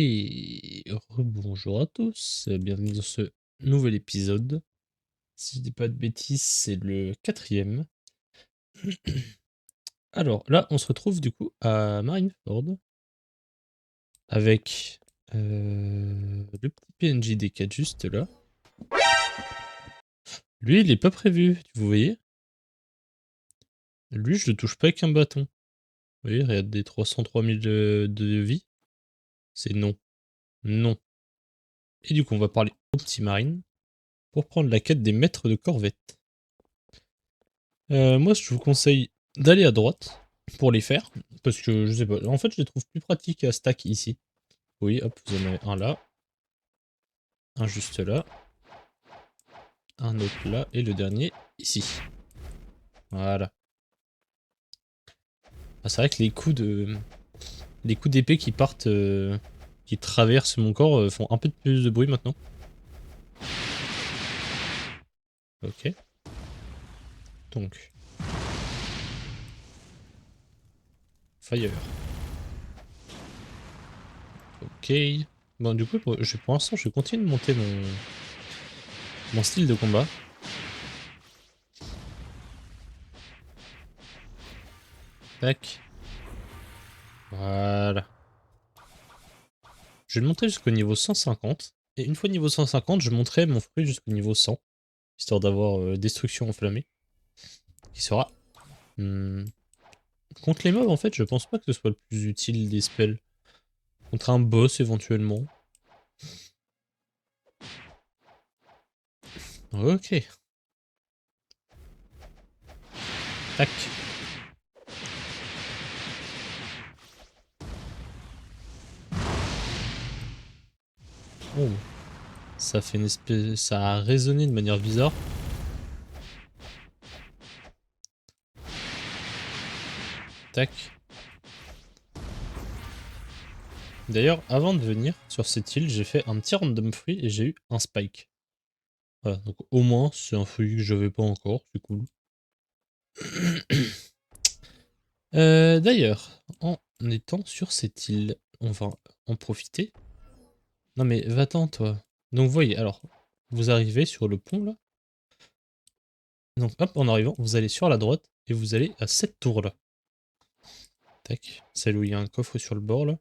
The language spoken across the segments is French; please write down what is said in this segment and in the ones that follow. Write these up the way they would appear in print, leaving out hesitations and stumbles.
Et rebonjour à tous, bienvenue dans ce nouvel épisode. Si je dis pas de bêtises, c'est le quatrième. Alors là, on se retrouve du coup à Marineford avec le petit PNJ des 4 juste là. Lui, il est pas prévu, vous voyez? Lui, je le touche pas avec un bâton. Vous voyez, regarde des 303 000 de vie. C'est non. Non. Et du coup, on va parler au petit Marine pour prendre la quête des maîtres de corvette. Moi, je vous conseille d'aller à droite pour les faire. Parce que, je sais pas, en fait, je les trouve plus pratiques à stack ici. Oui, hop, vous en avez un là, un juste là, un autre là, et le dernier ici. Voilà. Ah, c'est vrai que les coups d'épée qui partent, qui traversent mon corps font un peu plus de bruit maintenant. Ok. Donc, fire. Ok. Bon, du coup, pour l'instant, je vais continuer de monter mon style de combat. Tac. Voilà. Je vais le monter jusqu'au niveau 150. Et une fois niveau 150, je monterai mon fruit jusqu'au niveau 100. Histoire d'avoir destruction enflammée. Qui sera... hmm, contre les mobs, en fait, je pense pas que ce soit le plus utile des spells. Contre un boss, éventuellement. Ok. Tac. Oh. Ça fait une espèce... Ça a résonné de manière bizarre. Tac. D'ailleurs, avant de venir sur cette île, j'ai fait un petit random fruit et j'ai eu un spike. Voilà, donc au moins, c'est un fruit que j'avais pas encore, c'est cool. D'ailleurs, en étant sur cette île, on va en profiter. Non mais va-t'en toi. Donc vous voyez, alors, vous arrivez sur le pont là. Donc hop, en arrivant, vous allez sur la droite et vous allez à cette tour là. Tac, celle où il y a un coffre sur le bord là.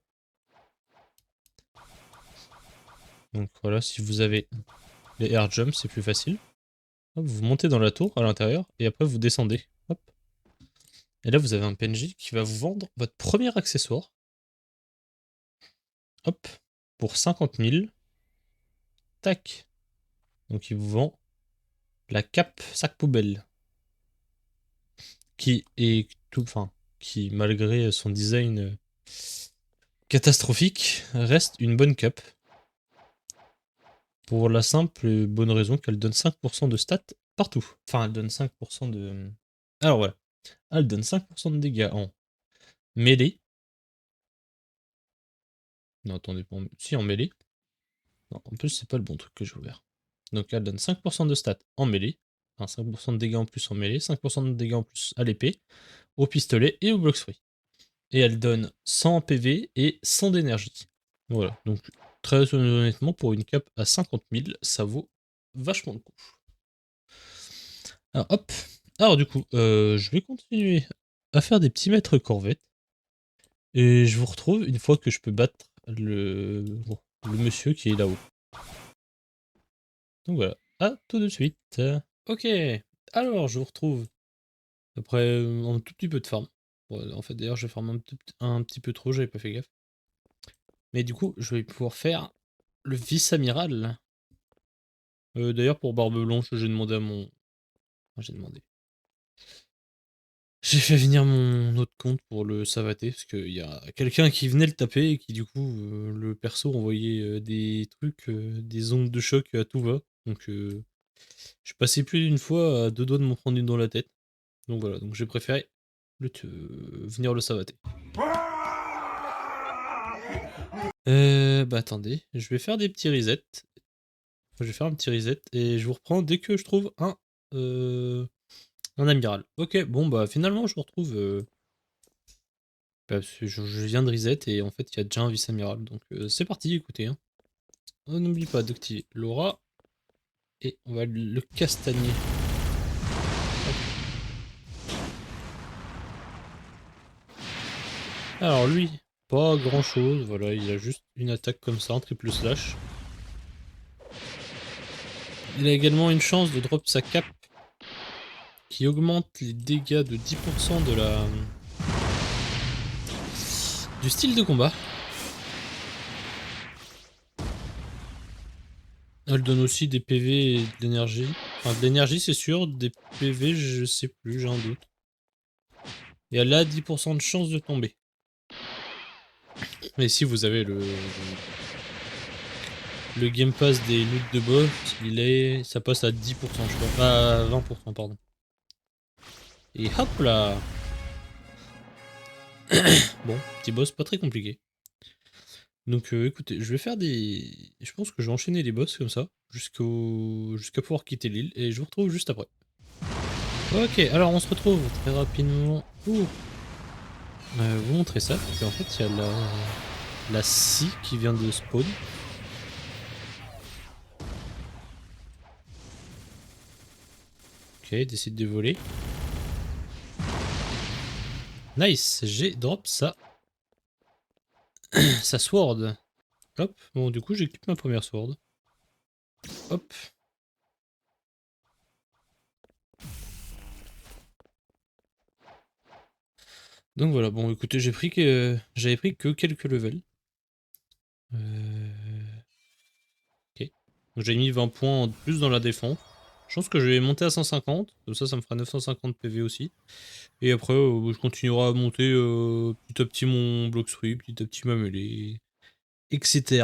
Donc voilà, si vous avez les air jumps, c'est plus facile. Hop, vous montez dans la tour à l'intérieur et après vous descendez. Hop. Et là vous avez un PNJ qui va vous vendre votre premier accessoire. Hop, pour 50 000. Tac. Donc il vous vend la cape sac poubelle. Qui est tout, enfin, qui malgré son design catastrophique, reste une bonne cape. Pour la simple et bonne raison qu'elle donne 5% de stats partout. Enfin, elle donne 5% de... Alors voilà. Elle donne 5% de dégâts en mêlée. Non, attendez, si en mêlée. Non, en plus, c'est pas le bon truc que j'ai ouvert. Donc elle donne 5% de stats en mêlée. Enfin, 5% de dégâts en plus en mêlée, 5% de dégâts en plus à l'épée, au pistolet et au block free. Et elle donne 100 PV et 100 d'énergie. Voilà, donc très honnêtement, pour une cape à 50 000, ça vaut vachement le coup. Alors hop, alors du coup, je vais continuer à faire des petits mètres corvettes. Et je vous retrouve une fois que je peux battre le monsieur qui est là-haut. Donc voilà, à tout de suite. Ok, alors je vous retrouve après un tout petit peu de farm. Bon, en fait d'ailleurs je farm un petit peu trop, j'avais pas fait gaffe. Mais du coup, je vais pouvoir faire le vice-amiral. D'ailleurs, pour Barbe Blanche, j'ai demandé à mon... Enfin, j'ai demandé. J'ai fait venir mon autre compte pour le savater, parce qu'il y a quelqu'un qui venait le taper et qui, du coup, le perso envoyait des trucs, des ondes de choc à tout va. Donc, je suis passé plus d'une fois à deux doigts de m'en prendre une dans la tête. Donc voilà, donc j'ai préféré venir le savater. Bah attendez, je vais faire des petits resets. Je vais faire un petit reset et je vous reprends dès que je trouve un amiral. Ok, bon bah finalement je vous retrouve Parce que je viens de reset et en fait il y a déjà un vice-amiral. Donc c'est parti, écoutez. Hein. On n'oublie pas d'activer l'aura. Et on va le castagner. Alors lui, pas grand chose, voilà, il a juste une attaque comme ça, en triple slash. Il a également une chance de drop sa cape qui augmente les dégâts de 10% de du style de combat. Elle donne aussi des PV et de l'énergie. Enfin, de l'énergie c'est sûr, des PV je sais plus, j'ai un doute. Et elle a 10% de chance de tomber. Mais si vous avez le Game Pass des loots de boss, ça passe à 10% je crois. À 20% pardon. Et hop là. Bon, petit boss pas très compliqué. Donc écoutez, je vais faire des... Je pense que je vais enchaîner les boss comme ça, jusqu'à pouvoir quitter l'île, et je vous retrouve juste après. Ok, alors on se retrouve très rapidement. Vous montrer ça, parce qu'en fait il y a la scie qui vient de spawn. Ok, décide de voler. Nice, j'ai drop ça. Sa sword. Hop, bon du coup j'équipe ma première sword. Hop. Donc voilà, bon écoutez, j'avais pris que quelques levels. Ok. Donc j'ai mis 20 points en plus dans la défense. Je pense que je vais monter à 150, comme ça me fera 950 PV aussi. Et après, je continuerai à monter petit à petit mon bloc free, petit à petit ma mêlée, etc.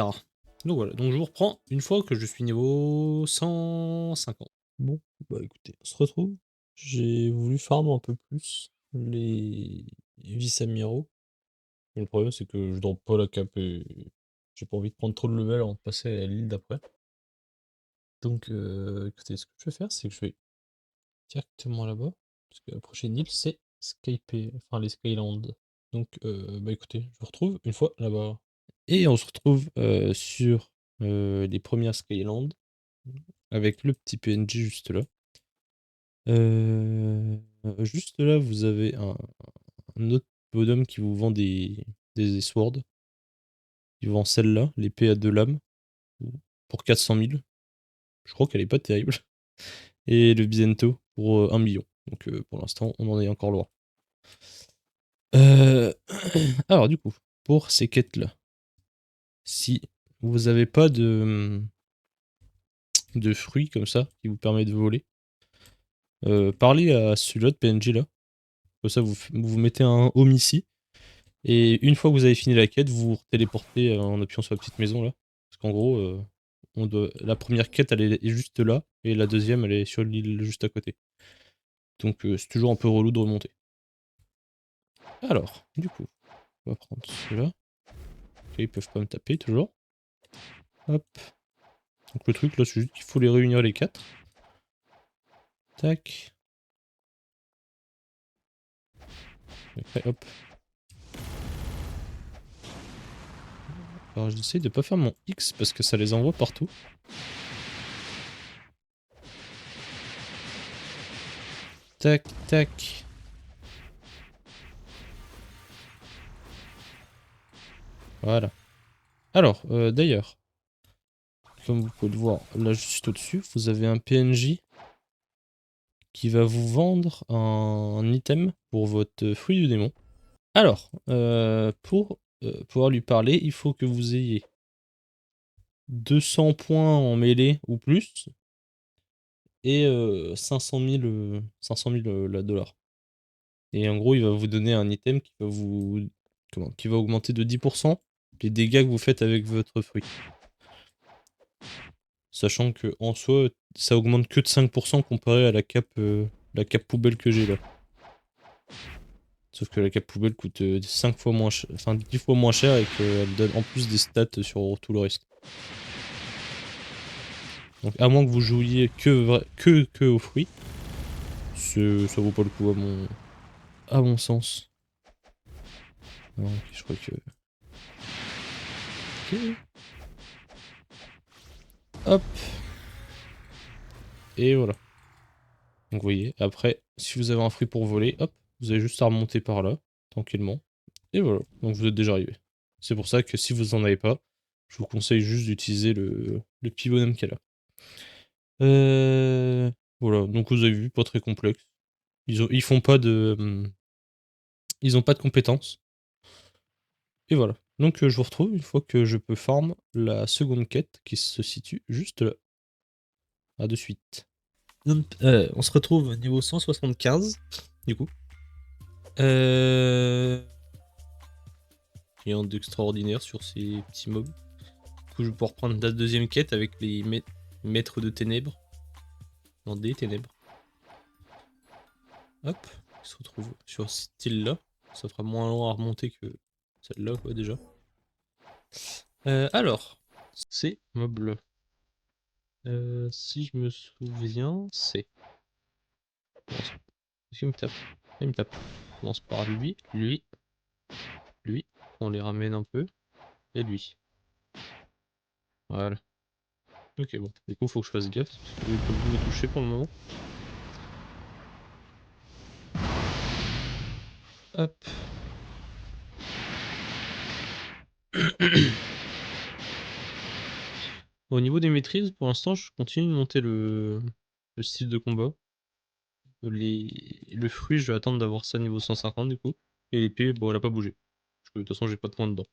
Donc voilà, donc je vous reprends une fois que je suis niveau 150. Bon, bah écoutez, on se retrouve. J'ai voulu farm un peu plus les vice-amiraux. Le problème c'est que je drop pas la cape et j'ai pas envie de prendre trop de level avant de passer à l'île d'après. Donc écoutez, ce que je vais faire, c'est que je vais directement là-bas. Parce que la prochaine île, c'est Skype, enfin les Skylands. Donc bah écoutez, je vous retrouve une fois là-bas. Et on se retrouve sur les premières Skylands. Avec le petit PNJ juste là. Juste là, vous avez un autre bonhomme qui vous vend des swords. Il vend celle-là, l'épée à 2 lames, pour 400 000. Je crois qu'elle est pas terrible. Et le Bizento pour 1 million. Donc pour l'instant, on en est encore loin. Alors du coup, pour ces quêtes-là, si vous n'avez pas de fruits comme ça qui vous permet de voler, parlez à celui-là de PNJ là. Comme ça, vous mettez un home ici. Et une fois que vous avez fini la quête, vous vous téléportez en appuyant sur la petite maison là. Parce qu'en gros, la première quête elle est juste là. Et la deuxième elle est sur l'île juste à côté. Donc c'est toujours un peu relou de remonter. Alors, du coup, on va prendre ceux-là. Ok, ils peuvent pas me taper toujours. Hop. Donc le truc là, c'est juste qu'il faut les réunir les 4. Tac. Après, hop. Alors j'essaie de pas faire mon X parce que ça les envoie partout. Tac, tac. Voilà. Alors, d'ailleurs, comme vous pouvez le voir, là juste au-dessus, vous avez un PNJ qui va vous vendre un item pour votre fruit du démon. Alors, pour pouvoir lui parler, il faut que vous ayez 200 points en mêlée ou plus et 500 000, dollars. Et en gros, il va vous donner un item qui va augmenter de 10% les dégâts que vous faites avec votre fruit. Sachant que en soi, ça augmente que de 5% comparé à la cape poubelle que j'ai là. Sauf que la cape poubelle coûte 5 fois moins cher, enfin 10 fois moins cher et qu'elle donne en plus des stats sur tout le reste. Donc à moins que vous jouiez que aux fruits, ça vaut pas le coup à mon sens. Non, ok, je crois que... Ok. Hop. Et voilà. Donc vous voyez, après, si vous avez un fruit pour voler, hop, vous avez juste à remonter par là, tranquillement. Et voilà, donc vous êtes déjà arrivé. C'est pour ça que si vous en avez pas, je vous conseille juste d'utiliser le petit bonhomme qu'elle a. Voilà, donc vous avez vu, pas très complexe. Ils font pas de... Ils ont pas de compétences. Et voilà. Donc je vous retrouve une fois que je peux farm la seconde quête qui se situe juste là. À de suite. On se retrouve au niveau 175, du coup. Rien d'extraordinaire sur ces petits mobs. Du coup, je vais pouvoir prendre la deuxième quête avec les maîtres de ténèbres. Non, des ténèbres. Hop, il se retrouve sur ce style-là. Ça fera moins long à remonter que celle-là, quoi, déjà. Alors, ces mobs-là. Si je me souviens, c'est... Est-ce qu'il me tape? Il me tape. On commence par lui, lui. On les ramène un peu. Et lui. Voilà. Ok, bon. Du coup, faut que je fasse gaffe. Parce que je peux plus me toucher pour le moment. Hop. Au niveau des maîtrises, pour l'instant, je continue de monter le style de combat. Le fruit, je vais attendre d'avoir ça niveau 150 du coup. Et l'épée, bon, elle a pas bougé. Parce que de toute façon, j'ai pas de points dedans.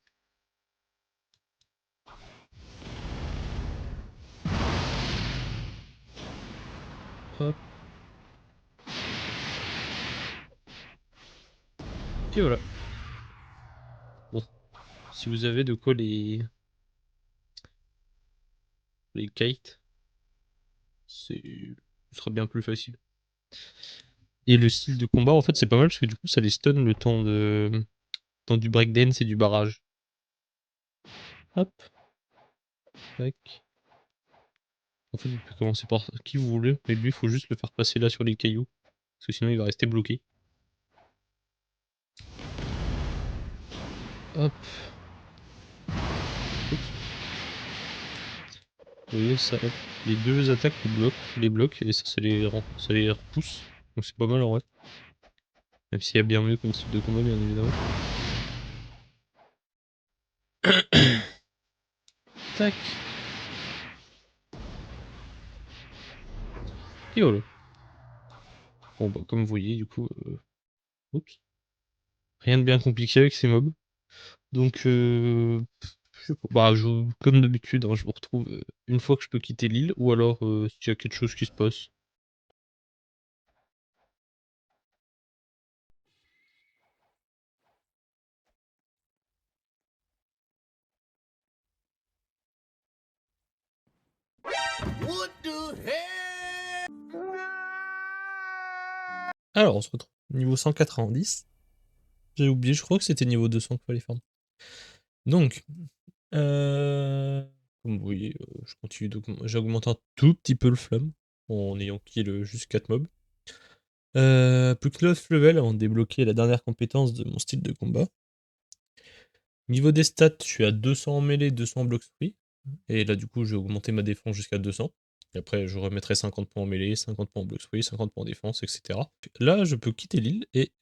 Hop. Et voilà. Bon, si vous avez de quoi les kites, ce sera bien plus facile. Et le style de combat, en fait, c'est pas mal parce que du coup, ça les stun le temps du breakdance et du barrage. Hop. Tac. En fait, vous pouvez commencer par qui vous voulez, mais lui, il faut juste le faire passer là sur les cailloux. Parce que sinon, il va rester bloqué. Hop. Oups. Vous voyez, ça, hop. Les deux attaques les bloquent et ça les repousse. Donc c'est pas mal en vrai. Même s'il y a bien mieux comme type de combat, bien évidemment. Tac. Et voilà. Bon, bah, comme vous voyez, du coup, oups. Rien de bien compliqué avec ces mobs. Donc, je sais pas. Bah, comme d'habitude, hein, je vous retrouve une fois que je peux quitter l'île, ou alors s'il y a quelque chose qui se passe. Alors, on se retrouve niveau 190. J'ai oublié, je crois que c'était niveau 200 qu'il fallait faire. Donc, comme vous voyez, je continue j'ai augmenté un tout petit peu le flamme en ayant kill juste 4 mobs. Plus que 9 level avant de débloquer la dernière compétence de mon style de combat. Niveau des stats, je suis à 200 en mêlée, 200 en bloc free. Et là, du coup, je vais augmenter ma défense jusqu'à 200. Et après, je remettrai 50 points en mêlée, 50 points en bloc free, 50 points en défense, etc. Là, je peux quitter l'île et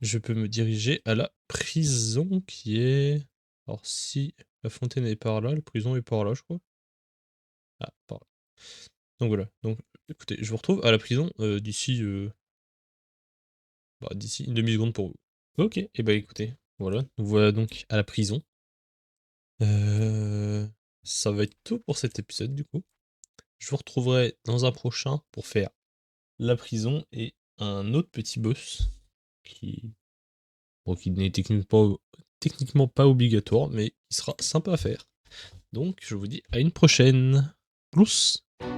je peux me diriger à la prison qui est... Alors, si la fontaine est par là, la prison est par là, je crois. Ah, par là. Donc voilà. Donc, écoutez, je vous retrouve à la prison d'ici une demi-seconde pour vous. Ok, et bah écoutez, voilà. Nous voilà donc à la prison. Ça va être tout pour cet épisode du coup. Je vous retrouverai dans un prochain pour faire la prison et un autre petit boss qui, bon, qui n'est techniquement pas obligatoire, mais qui sera sympa à faire. Donc je vous dis à une prochaine. Plus. Avec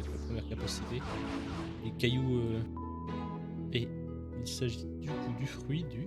la première capacité, les cailloux et il s'agit du coup du fruit du